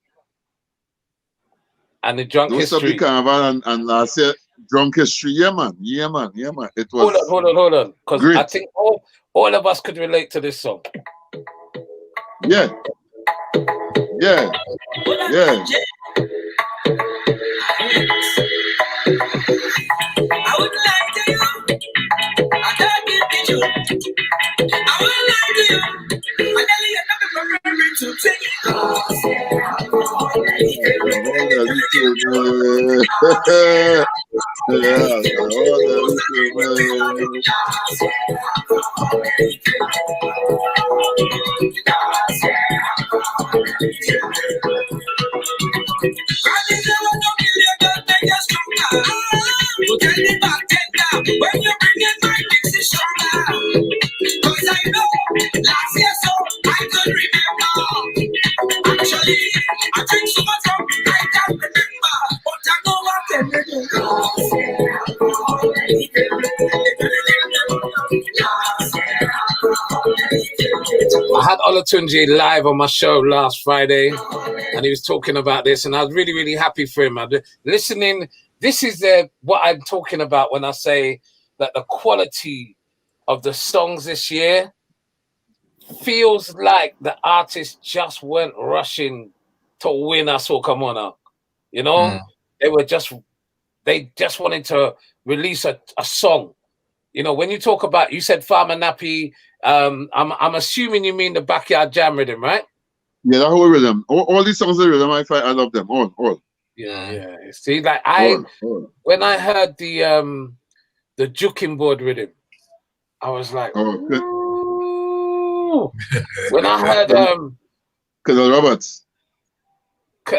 And the drunk don't history. Don't stop the carnival and last year, drunk history. Yeah, man. It was hold on. Because I think all of us could relate to this song. Yeah. I would lie to you. I can't give you. I will lie to you. I tell you nothing but memory to take it. When you bring in my mix, it's stronger. Cause I know last year so I could remember. Actually, I drink so much rum I can't remember. But I know what I had Olatunji live on my show last Friday, and he was talking about this, and I was really, really happy for him. Listening, this is what I'm talking about when I say that the quality of the songs this year feels like the artists just weren't rushing to win a soca monarch. You know, they just wanted to release a song. You know, when you talk about, you said Farmer Nappy, I'm assuming you mean the Backyard Jam rhythm, right? Yeah, that whole rhythm. All these songs are rhythm. I love them. All. Yeah. See, like when I heard the juking board rhythm, I was like, Oh, ooh. When I heard Colonel Roberts.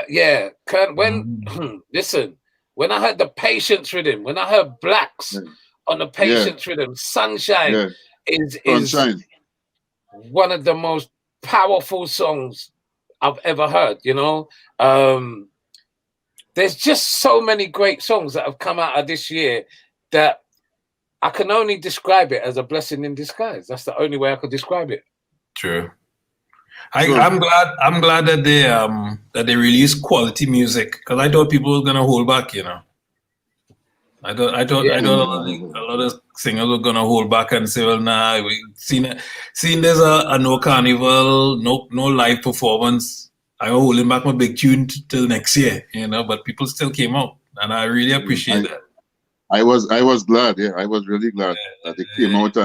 When listen, when I heard the Patience rhythm, when I heard Blacks on the Patience rhythm, Sunshine is Sunshine. one of the most powerful songs I've ever heard, you know. There's just so many great songs that have come out of this year that I can only describe it as a blessing in disguise. That's the only way I could describe it. True. I'm glad that they released quality music, because I thought people were gonna hold back, you know. I thought a lot of singers were gonna hold back and say, well, nah, we seen there's a no Carnival, no live performance. I'm holding back my big tune till next year, you know. But people still came out, and I really appreciate that. I was glad, I was really glad that they came out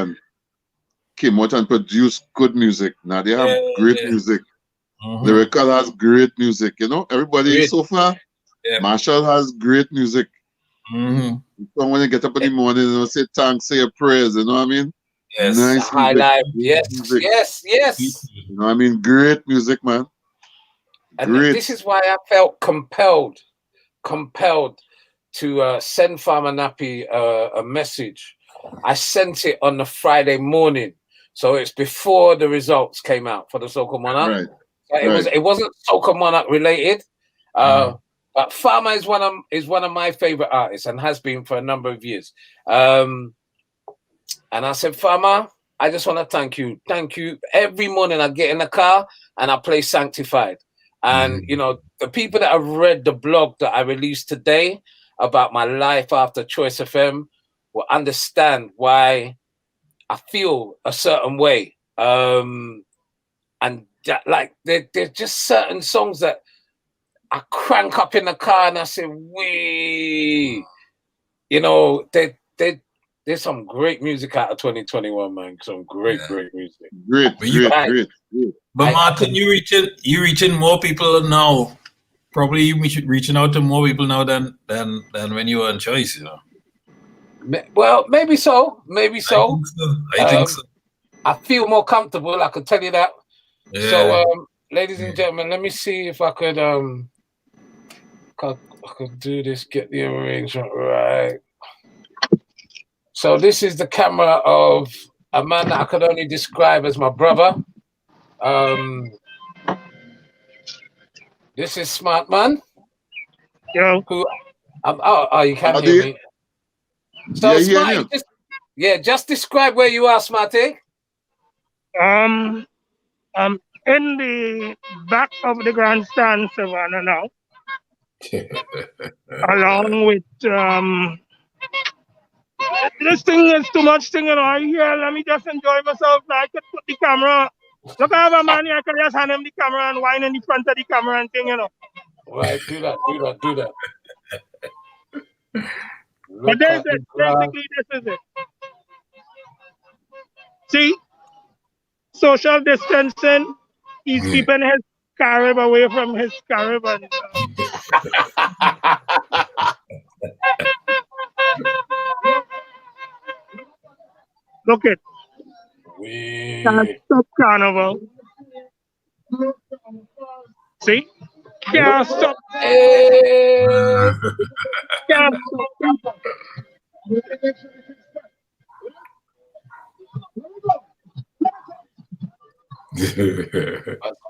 and produced good music. Now they have great music. Lyrical has great music, you know. Everybody so far. Marshall has great music. So when you get up in the morning, you know, say thanks, say your prayers, you know what I mean? Yes. Nice high music. life. Music. Yes. You know what I mean? Great music, man. And great. This is why I felt compelled to send Farmer Nappy a message. I sent it on the Friday morning, so it's before the results came out for the Soca Monarch. Right. It wasn't Soca Monarch related, but Farmer is one of my favorite artists and has been for a number of years. And I said, Farmer, I just want to thank you. Every morning I get in the car and I play Sanctified. And you know, the people that have read the blog that I released today about my life after Choice FM will understand why I feel a certain way. And that, like, there's just certain songs that I crank up in the car and I say, wee, you know, there's some great music out of 2021, man. Some great music. Great. But Martin, you reaching more people now. Probably you reaching out to more people now than when you were on Choice, you know. Well, maybe so. I think so. I feel more comfortable. I can tell you that. Yeah. So, ladies and gentlemen, let me see if I could do this. Get the arrangement right. So this is the camera of a man that I could only describe as my brother. This is Smart Man. Yo. Who? You can hear me. So Smarty, just describe where you are, Smarty. I'm in the back of the grandstand, Savannah now. Along with this thing is too much thing, you know. Here, let me just enjoy myself. Now I could put the camera. Look, I have a man here. I can just hand him the camera and whine in the front of the camera and thing, you know. Right, do that. But this is it. Basically, this is it. See? Social distancing. He's keeping his Carib away from his Carib. And, look it. Can't stop Carnival. See? Can't stop. Can't stop.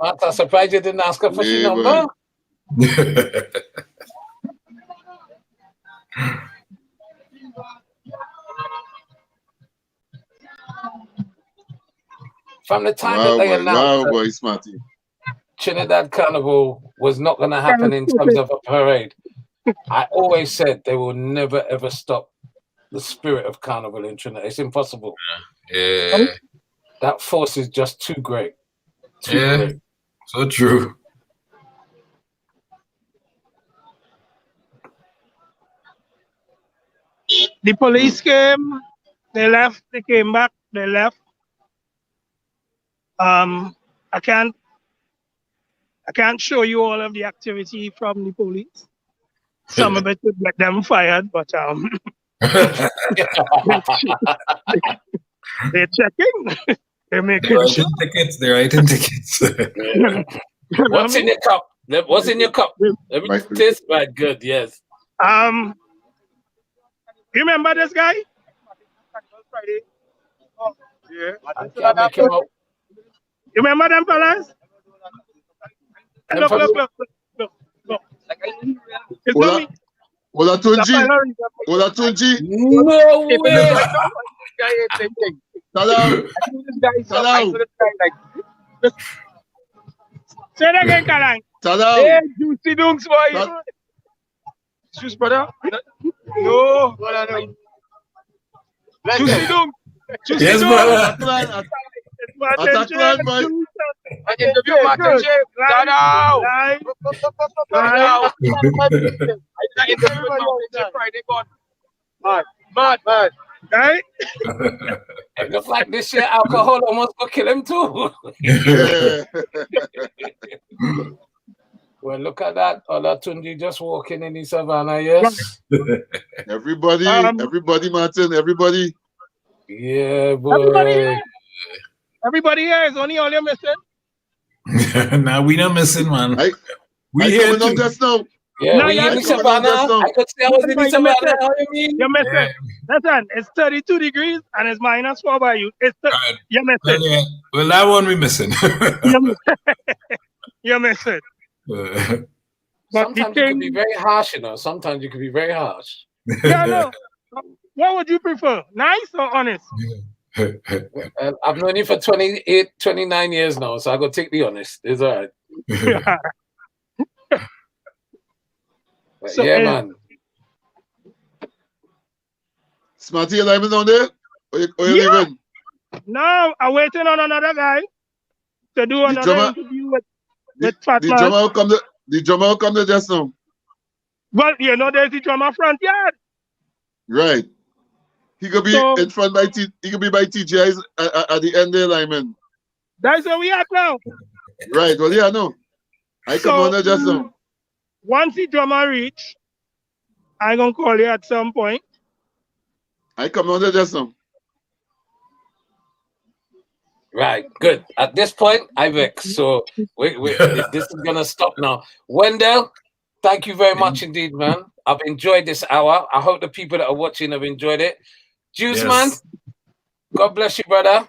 I'm surprised you didn't ask her for she number. From the time that they announced Trinidad Carnival was not going to happen in terms of a parade, I always said they will never ever stop the spirit of Carnival in Trinidad. It's impossible. Yeah. That force is just too great. Too great. So true. The police came, they left, they came back, they left. I can't show you all of the activity from the police. Some of it would get them fired, but They're checking. They're They're making writing sure. tickets. They're writing tickets. What's in your cup? What's in your cup? Let me Right. taste. Right, good. Yes. You remember this guy? Yeah. I can't make him out. You remember them fellas? Look. It's Ola, not me. Ola The Tunji. fella- Ola Tunji. No way. Salam. Salam. Say it again, Caroline. Salam. Juicy Dunks, boy. Juice, brother. No. Juicy Dunks. Juicy Yes, Dunks. brother. Attack line, boy. Interview Martin J. Mad. Right? It looks like this year alcohol almost gonna kill him too. Yeah. Well, look at that. Olatunji just walking in the savannah, yes? Everybody, Martin, everybody. Yeah, boy. Everybody here is only all you're missing. Nah, we not missing, man. We I here coming on too. just now. Yeah, No, we yeah, in the I coming on just savannah. now. I could say I was in the You savannah. missed it. How you mean? You missed Yeah. it. Listen, it's 32 degrees and it's -4 by you. Right. You missed Well, it. yeah. Well, that one we missing. You missed it. But the Sometimes you can thing, be very harsh, you know. Sometimes you can be very harsh. yeah, no. What would you prefer? Nice or honest? I've known you for 29 years now, so I gotta take the honest. It's all right. But So, yeah, man. Smarty, you living down there? Or you Yeah. leaving? Now I'm waiting on another guy to do another drummer- interview with The Fat Man. drummer will come to just now. Well, you know, there's the drummer front yard. Right. He could be So- in front by he could be by TGI's at the end there, Lyman. That's where we at now. Right. Well, yeah, no. I come on there just now. Once the drummer reach, I'm gonna call you at some point. I come on there just now. Right, good. At this point, I vex. So this is gonna stop now. Wendell, thank you very much indeed, man. I've enjoyed this hour. I hope the people that are watching have enjoyed it. Juice, Yes. man. God bless you, brother.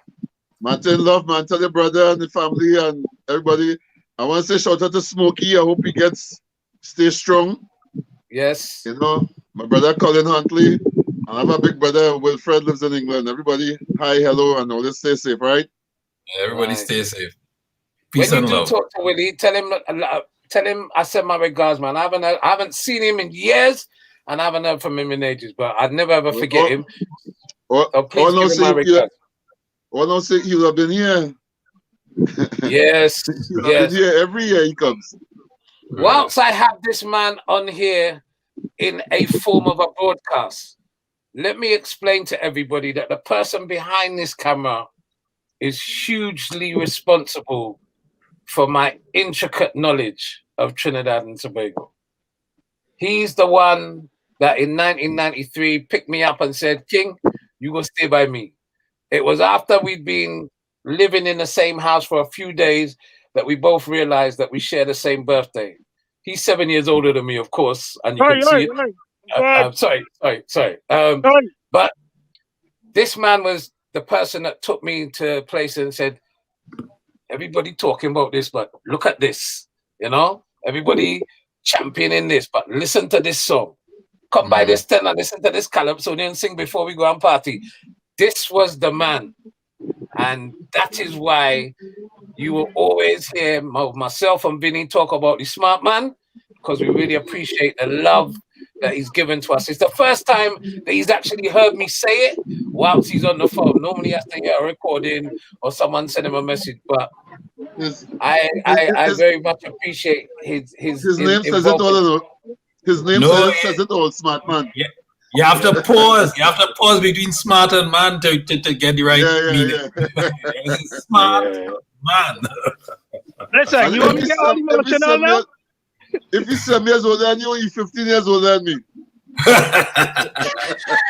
Martin, love, man. Tell your brother and the family and everybody. I want to say shout out to Smokey. I hope he stay strong. Yes. You know, my brother Colin Huntley. And I have a big brother, Wilfred, lives in England. Everybody, hi, hello, and always stay safe, right? Everybody Right. stay safe. When Peace you and do love. talk to Willie, tell him I send my regards, man. I haven't seen him in years, and I haven't heard from him in ages. But I'd never ever forget him. So please give him my regards. No, say he would have been here. Yes, He would have yes. been here every year he comes. Whilst I have this man on here in a form of a broadcast, let me explain to everybody that the person behind this camera is hugely responsible for my intricate knowledge of Trinidad and Tobago. He's the one that in 1993 picked me up and said, King, you go stay by me. It was after we'd been living in the same house for a few days that we both realized that we share the same birthday. He's 7 years older than me, of course, and you can see it. Sorry. But this man was the person that took me to a place and said, everybody talking about this, but look at this, you know? Everybody championing this, but listen to this song. Come by this tent and listen to this calypsonian sing before we go and party. This was the man. And that is why you will always hear myself and Vinny talk about the smart man, because we really appreciate the love that he's given to us. It's the first time that he's actually heard me say it whilst he's on the phone. Normally he has to hear a recording or someone send him a message, but I very much appreciate his name says it all. His name says it all, smart man. Yeah. You have to pause. You have to pause between smart and man to get the right meaning. Smart man. Listen, you want me to get all emotional now? If he's 7 years older than you, he's 15 years older than me.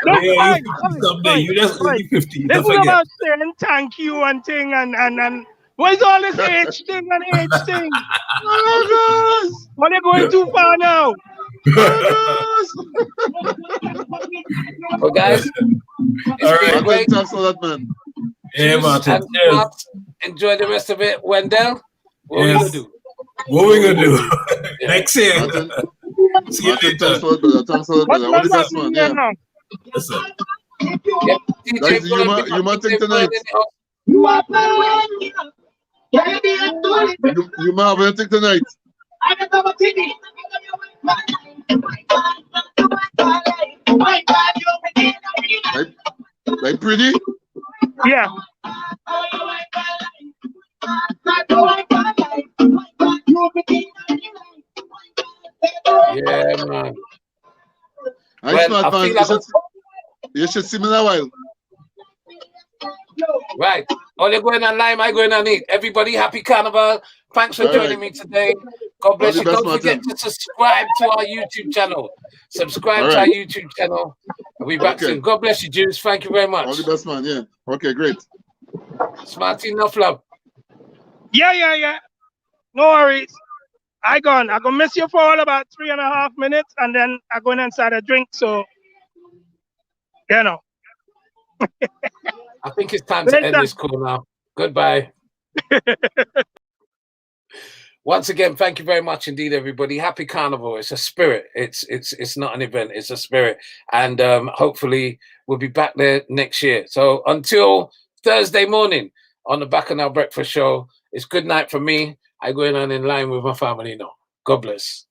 Yeah, you someday. You just only 15. They Don't put forget. about saying thank you and thing and what is all this H thing and H thing? What are you going too far now? Well, guys, All right. been great. Thanks for that, man. Yeah, Juice Martin. and Cheers. Mark, enjoy the rest of it. Wendell, what we Yes. gonna do? What we gonna do? Next year. Martin, See you Martin, later. thanks for it, brother. Thanks for it, What's brother. All the best, happening man. here Yeah. now? Listen. Yeah, DJ Guys, you Boyd, might we got think DJ Boyd tonight. in the house. You might have anything tonight. Like pretty? Yeah. Yeah, man. Nice, Well, I man. feel You should see me in a while. right. All you're going on live, I going on it. Everybody, happy Carnival. Thanks for All joining right. me today. God bless All you. the best, Don't forget Martin. to subscribe to our YouTube channel. Subscribe All to our right. YouTube channel. We'll be back Okay. soon. God bless you, Juice. Thank you very much. All the best, man. Yeah. Okay, great. Smarty, enough love. Yeah. No worries. I gonna miss you for all about 3.5 minutes and then I go inside a drink, so you know. I think it's time to end this call now. Goodbye. Once again, thank you very much indeed, everybody. Happy Carnival. It's a spirit. It's not an event. It's a spirit. And hopefully we'll be back there next year. So until Thursday morning on the Bacchanal Breakfast Show, it's good night for me. I go in line with my family now. God bless.